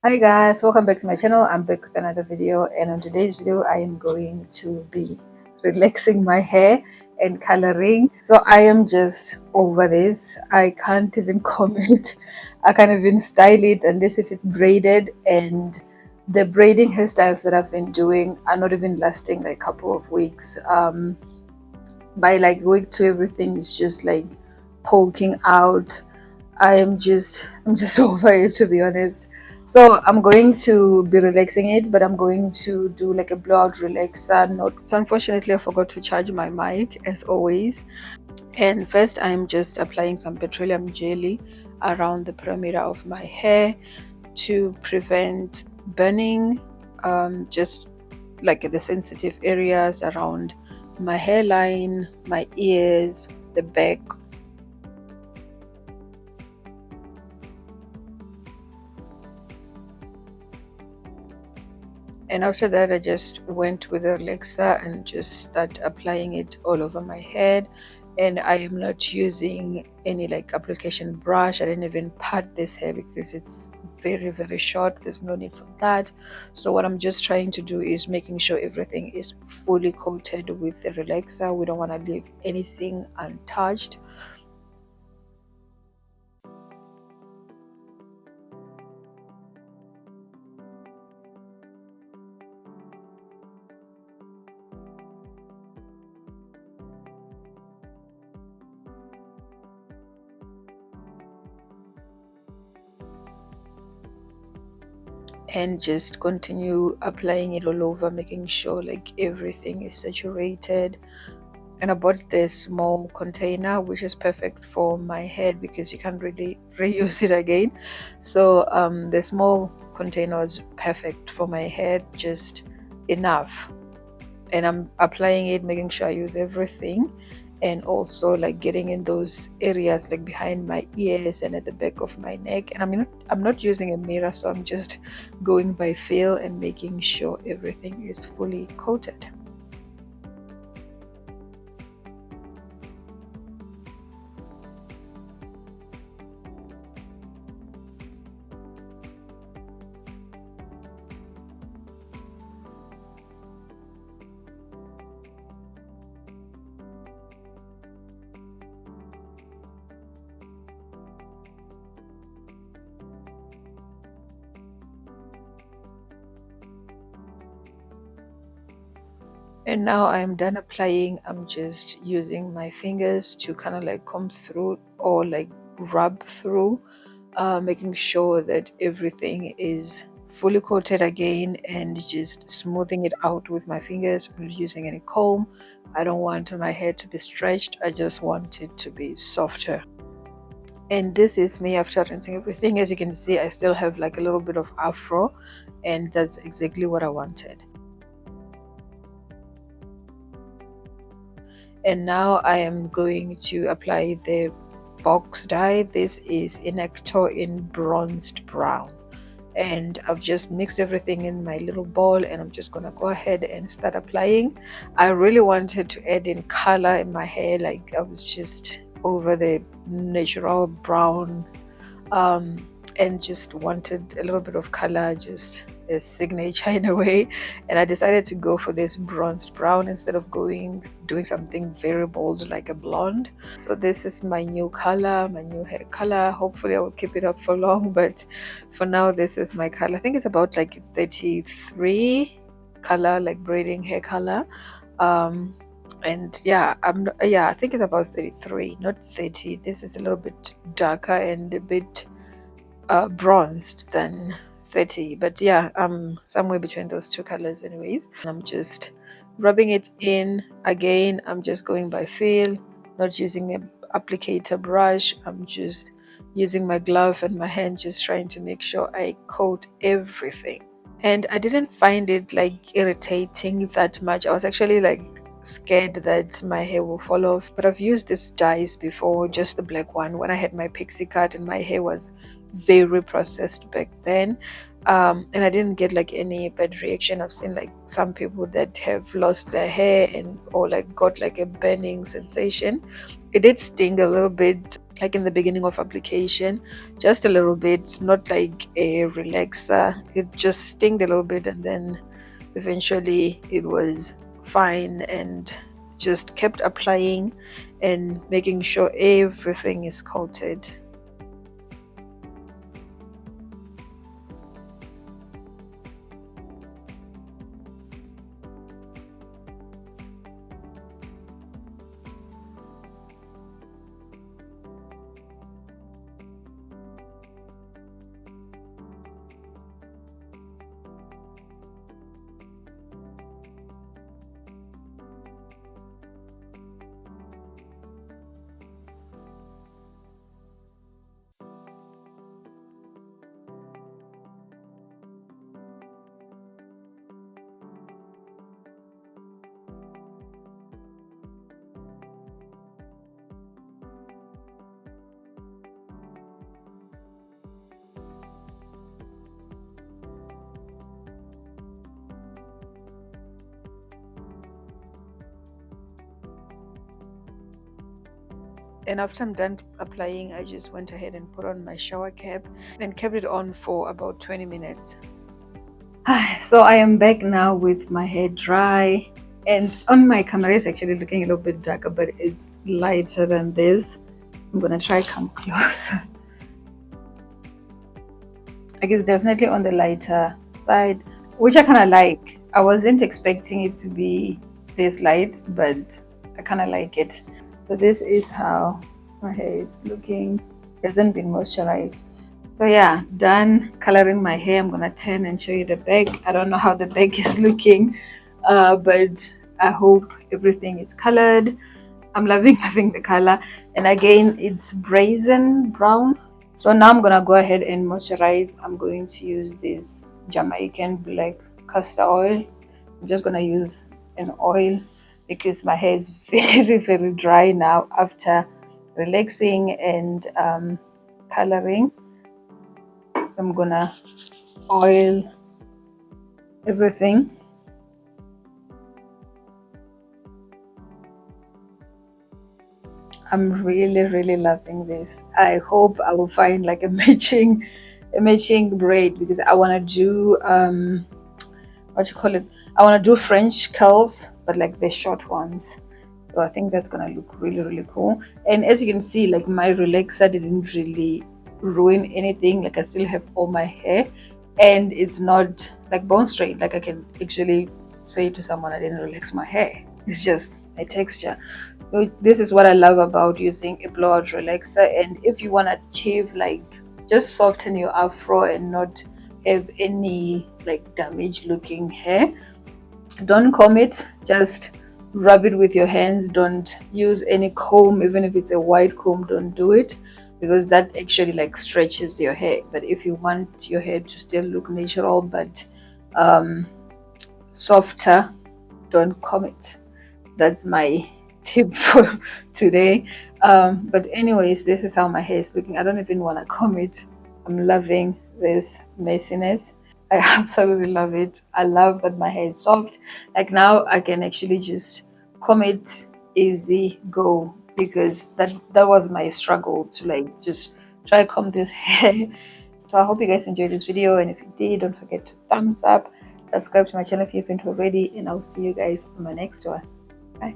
Hi guys, welcome back to my channel. I'm back with another video, and on today's video I am going to be relaxing my hair and coloring. So I am just over this. I can't even comb it. I can't even style it unless if it's braided, and the braiding hairstyles that I've been doing are not even lasting like a couple of weeks. By like week two everything is just like poking out. I'm just over it, to be honest. So I'm going to be relaxing it, but I'm going to do like a blowout relaxer. Not so unfortunately I forgot to charge my mic as always. And first I'm just applying some petroleum jelly around the perimeter of my hair to prevent burning, just like the sensitive areas around my hairline, my ears, the back. And after that I just went with a relaxer and just start applying it all over my head. And I am not using any like application brush. I didn't even part this hair because it's very short. There's no need for that. So what I'm just trying to do is making sure everything is fully coated with the relaxer. We don't want to leave anything untouched. And just continue applying it all over, making sure like everything is saturated. And I bought this small container, which is perfect for my head because you can't really reuse it again. So the small container is perfect for my head, just enough. And I'm applying it, making sure I use everything, and also like getting in those areas like behind my ears and at the back of my neck. And I'm not using a mirror, so I'm just going by feel and making sure everything is fully coated. And now I'm done applying. I'm just using my fingers to kind of like comb through or like rub through, making sure that everything is fully coated again, and just smoothing it out with my fingers. I'm not using any comb. I don't want my hair to be stretched. I just want it to be softer. And this is me after rinsing everything. As you can see, I still have like a little bit of afro, and that's exactly what I wanted. And now I am going to apply the box dye. This is Inecto in bronzed brown, and I've just mixed everything in my little bowl, and I'm just gonna go ahead and start applying. I really wanted to add in color in my hair, like I was just over the natural brown, and just wanted a little bit of color, just a signature in a way. And I decided to go for this bronzed brown instead of doing something very bold like a blonde. So this is my new color, my new hair color. Hopefully I will keep it up for long, but for now this is my color. I think it's about like 33 color, like braiding hair color. And yeah, I think it's about 33, not 30. This is a little bit darker and a bit bronzed than 30, but yeah, I'm somewhere between those two colors anyways. I'm just rubbing it in again. I'm just going by feel, not using an applicator brush. I'm just using my glove and my hand, just trying to make sure I coat everything. And I didn't find it like irritating that much. I was actually like scared that my hair will fall off, but I've used these dyes before, just the black one, when I had my pixie cut and my hair was very processed back then. And I didn't get like any bad reaction. I've seen like some people that have lost their hair or like got like a burning sensation. It did sting a little bit, like in the beginning of application, just a little bit, not like a relaxer. It just stinged a little bit, and then eventually it was fine, and just kept applying and making sure everything is coated. And after I'm done applying, I just went ahead and put on my shower cap and kept it on for about 20 minutes. So I am back now with my hair dry, and on my camera it's actually looking a little bit darker, but it's lighter than this. I'm gonna try come closer. Like, it's definitely on the lighter side, which I kind of like. I wasn't expecting it to be this light, but I kind of like it. So this is how my hair is looking. It hasn't been moisturized. So yeah, done coloring my hair. I'm gonna turn and show you the back. I don't know how the back is looking, but I hope everything is colored. I'm loving having the color, and again it's brazen brown. So now I'm gonna go ahead and moisturize. I'm going to use this Jamaican black castor oil. I'm just gonna use an oil because my hair is very dry now after relaxing and coloring. So I'm gonna oil everything. I'm really loving this. I hope I will find like a matching braid, because I want to do what you call it, I want to do French curls, but like the short ones. So I think that's gonna look really cool. And as you can see, like my relaxer didn't really ruin anything. Like I still have all my hair, and it's not like bone straight. Like I can actually say to someone I didn't relax my hair. It's just a texture. So this is what I love about using a blowout relaxer. And if you want to achieve like just soften your afro and not have any like damaged looking hair, don't comb it, just rub it with your hands. Don't use any comb. Even if it's a white comb, don't do it, because that actually like stretches your hair. But if you want your hair to still look natural but softer, don't comb it. That's my tip for today. But anyways, this is how my hair is looking. I don't even want to comb it. I'm loving this messiness. I absolutely love it. I love that my hair is soft. Like now I can actually just comb it easy go, because that was my struggle to like just try to comb this hair. So I hope you guys enjoyed this video, and if you did, don't forget to thumbs up, subscribe to my channel if you haven't already, and I'll see you guys on my next one. Bye.